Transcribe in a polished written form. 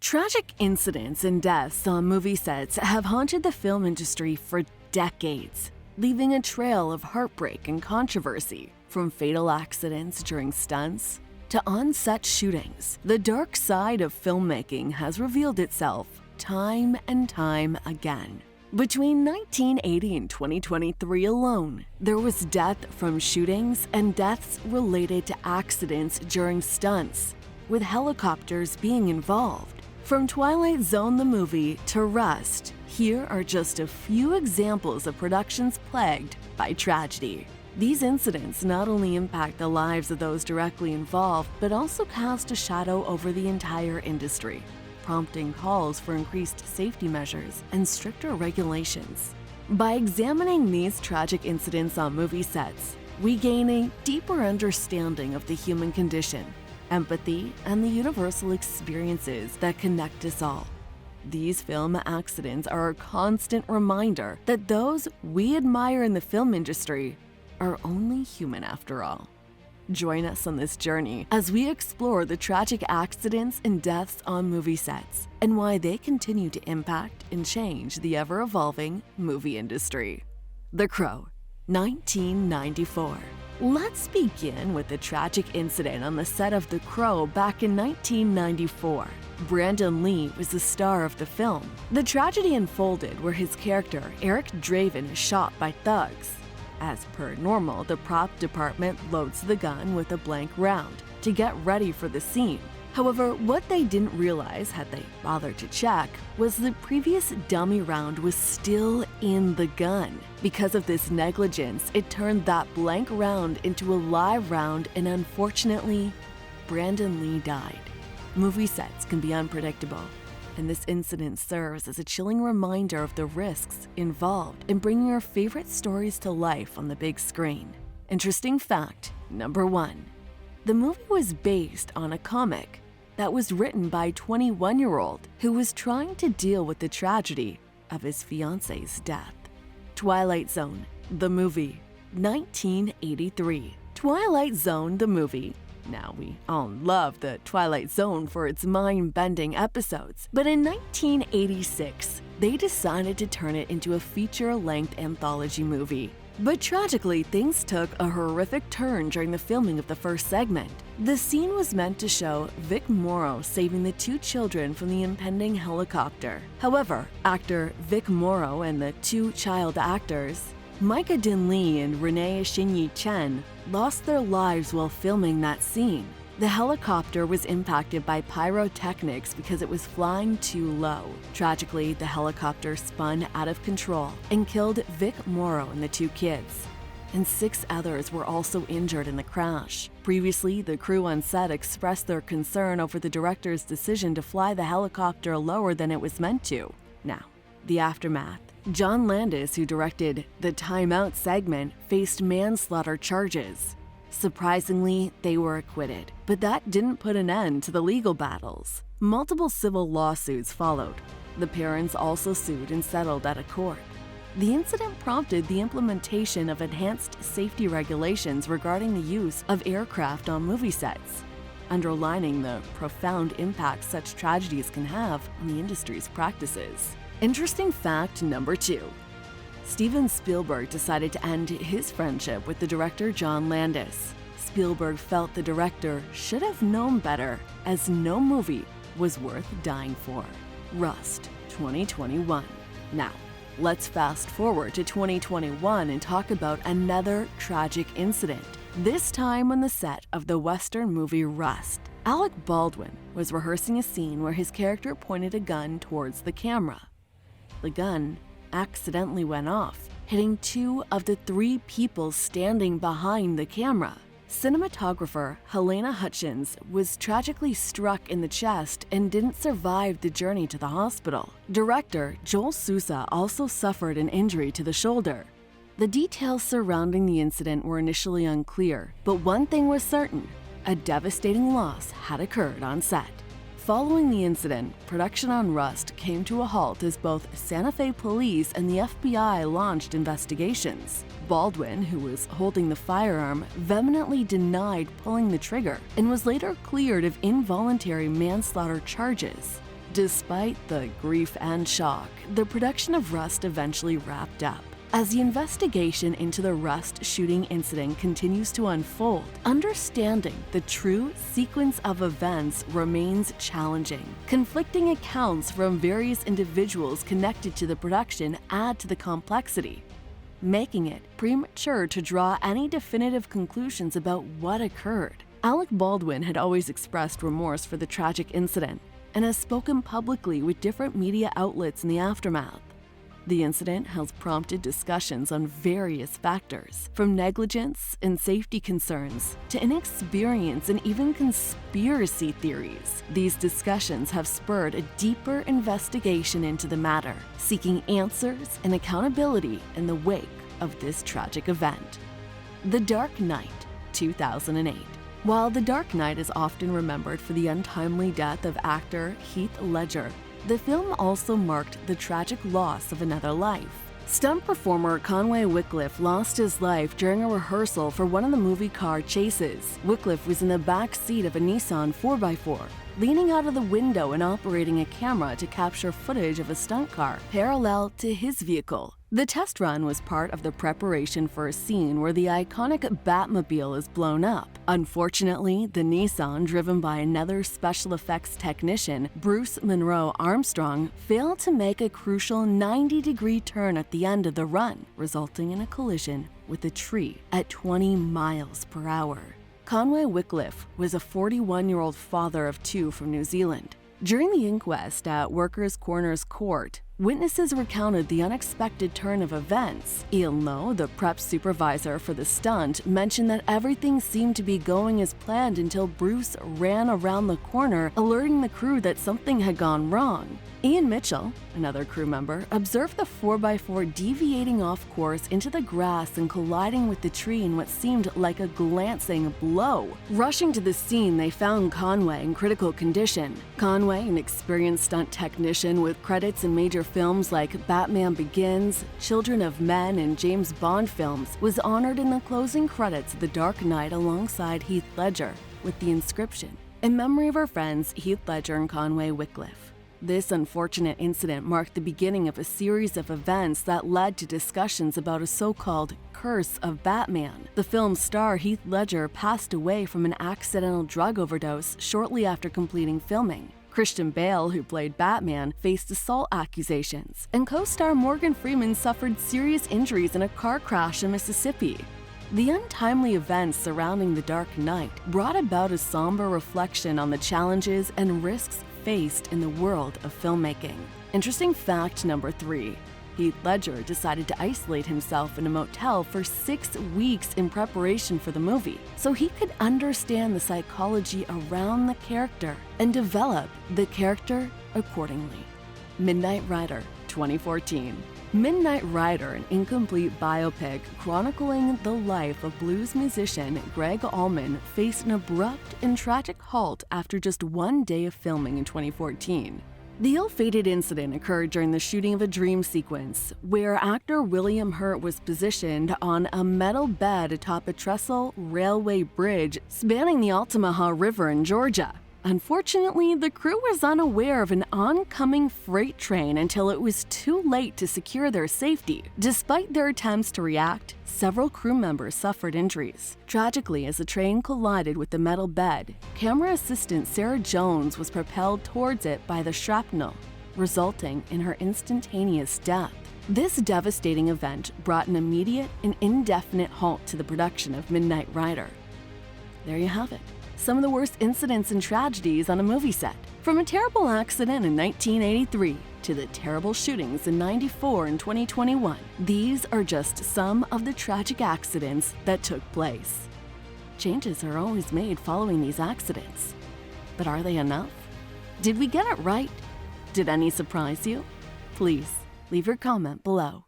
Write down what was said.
Tragic incidents and deaths on movie sets have haunted the film industry for decades, leaving a trail of heartbreak and controversy. From fatal accidents during stunts to on-set shootings, the dark side of filmmaking has revealed itself time and time again. Between 1980 and 2023 alone, there was death from shootings and deaths related to accidents during stunts, with helicopters being involved. From Twilight Zone the movie to Rust, here are just a few examples of productions plagued by tragedy. These incidents not only impact the lives of those directly involved, but also cast a shadow over the entire industry, prompting calls for increased safety measures and stricter regulations. By examining these tragic incidents on movie sets, we gain a deeper understanding of the human condition, empathy, and the universal experiences that connect us all. These film accidents are a constant reminder that those we admire in the film industry are only human after all. Join us on this journey as we explore the tragic accidents and deaths on movie sets and why they continue to impact and change the ever-evolving movie industry. The Crow, 1994. Let's begin with the tragic incident on the set of The Crow back in 1994. Brandon Lee was the star of the film. The tragedy unfolded where his character, Eric Draven, is shot by thugs. As per normal, the prop department loads the gun with a blank round to get ready for the scene. However, what they didn't realize, had they bothered to check, was the previous dummy round was still in the gun. Because of this negligence, it turned that blank round into a live round, and unfortunately, Brandon Lee died. Movie sets can be unpredictable, and this incident serves as a chilling reminder of the risks involved in bringing your favorite stories to life on the big screen. Interesting fact number 1. The movie was based on a comic that was written by a 21-year-old who was trying to deal with the tragedy of his fiance's death. Twilight Zone, the movie, 1983. Twilight Zone, the movie. Now, we all love the Twilight Zone for its mind-bending episodes, but in 1986, they decided to turn it into a feature-length anthology movie. But tragically, things took a horrific turn during the filming of the first segment. The scene was meant to show Vic Morrow saving the 2 children from the impending helicopter. However, actor Vic Morrow and the 2 child actors, Micah Din Lee and Renee Shinyi Chen, lost their lives while filming that scene. The helicopter was impacted by pyrotechnics because it was flying too low. Tragically, the helicopter spun out of control and killed Vic Morrow and the 2 kids. And 6 others were also injured in the crash. Previously, the crew on set expressed their concern over the director's decision to fly the helicopter lower than it was meant to. Now, the aftermath. John Landis, who directed the Time Out segment, faced manslaughter charges. Surprisingly, they were acquitted, but that didn't put an end to the legal battles. Multiple civil lawsuits followed. The parents also sued and settled at a court. The incident prompted the implementation of enhanced safety regulations regarding the use of aircraft on movie sets, underlining the profound impact such tragedies can have on the industry's practices. Interesting fact number 2. Steven Spielberg decided to end his friendship with the director John Landis. Spielberg felt the director should have known better, as no movie was worth dying for. Rust, 2021. Now, let's fast forward to 2021 and talk about another tragic incident, this time on the set of the Western movie Rust. Alec Baldwin was rehearsing a scene where his character pointed a gun towards the camera. The gun accidentally went off, hitting 2 of the 3 people standing behind the camera. Cinematographer Helena Hutchins was tragically struck in the chest and didn't survive the journey to the hospital. Director Joel Sousa also suffered an injury to the shoulder. The details surrounding the incident were initially unclear, but one thing was certain: a devastating loss had occurred on set. Following the incident, production on Rust came to a halt as both Santa Fe police and the FBI launched investigations. Baldwin, who was holding the firearm, vehemently denied pulling the trigger and was later cleared of involuntary manslaughter charges. Despite the grief and shock, the production of Rust eventually wrapped up. As the investigation into the Rust shooting incident continues to unfold, understanding the true sequence of events remains challenging. Conflicting accounts from various individuals connected to the production add to the complexity, making it premature to draw any definitive conclusions about what occurred. Alec Baldwin had always expressed remorse for the tragic incident and has spoken publicly with different media outlets in the aftermath. The incident has prompted discussions on various factors, from negligence and safety concerns to inexperience and even conspiracy theories. These discussions have spurred a deeper investigation into the matter, seeking answers and accountability in the wake of this tragic event. The Dark Knight, 2008. While The Dark Knight is often remembered for the untimely death of actor Heath Ledger, the film also marked the tragic loss of another life. Stunt performer Conway Wycliffe lost his life during a rehearsal for one of the movie car chases. Wycliffe was in the back seat of a Nissan 4x4, leaning out of the window and operating a camera to capture footage of a stunt car parallel to his vehicle. The test run was part of the preparation for a scene where the iconic Batmobile is blown up. Unfortunately, the Nissan, driven by another special effects technician, Bruce Monroe Armstrong, failed to make a crucial 90-degree turn at the end of the run, resulting in a collision with a tree at 20 miles per hour. Conway Wycliffe was a 41-year-old father of two from New Zealand. During the inquest at Workers' Coroner's Court, witnesses recounted the unexpected turn of events. Ian Lowe, the prep supervisor for the stunt, mentioned that everything seemed to be going as planned until Bruce ran around the corner, alerting the crew that something had gone wrong. Ian Mitchell, another crew member, observed the 4x4 deviating off course into the grass and colliding with the tree in what seemed like a glancing blow. Rushing to the scene, they found Conway in critical condition. Conway, an experienced stunt technician with credits in major films like Batman Begins, Children of Men, and James Bond films, was honored in the closing credits of The Dark Knight alongside Heath Ledger with the inscription, "In memory of our friends Heath Ledger and Conway Wycliffe." This unfortunate incident marked the beginning of a series of events that led to discussions about a so-called curse of Batman. The film's star Heath Ledger passed away from an accidental drug overdose shortly after completing filming. Christian Bale, who played Batman, faced assault accusations, and co-star Morgan Freeman suffered serious injuries in a car crash in Mississippi. The untimely events surrounding The Dark Knight brought about a somber reflection on the challenges and risks faced in the world of filmmaking. Interesting fact number 3. Heath Ledger decided to isolate himself in a motel for 6 weeks in preparation for the movie, so he could understand the psychology around the character and develop the character accordingly. Midnight Rider, 2014. Midnight Rider, an incomplete biopic chronicling the life of blues musician Greg Allman, faced an abrupt and tragic halt after just one day of filming in 2014. The ill-fated incident occurred during the shooting of a dream sequence, where actor William Hurt was positioned on a metal bed atop a trestle railway bridge spanning the Altamaha River in Georgia. Unfortunately, the crew was unaware of an oncoming freight train until it was too late to secure their safety. Despite their attempts to react, several crew members suffered injuries. Tragically, as the train collided with the metal bed, camera assistant Sarah Jones was propelled towards it by the shrapnel, resulting in her instantaneous death. This devastating event brought an immediate and indefinite halt to the production of Midnight Rider. There you have it. Some of the worst incidents and tragedies on a movie set. From a terrible accident in 1983 to the terrible shootings in '94 and 2021, these are just some of the tragic accidents that took place. Changes are always made following these accidents. But are they enough? Did we get it right? Did any surprise you? Please leave your comment below.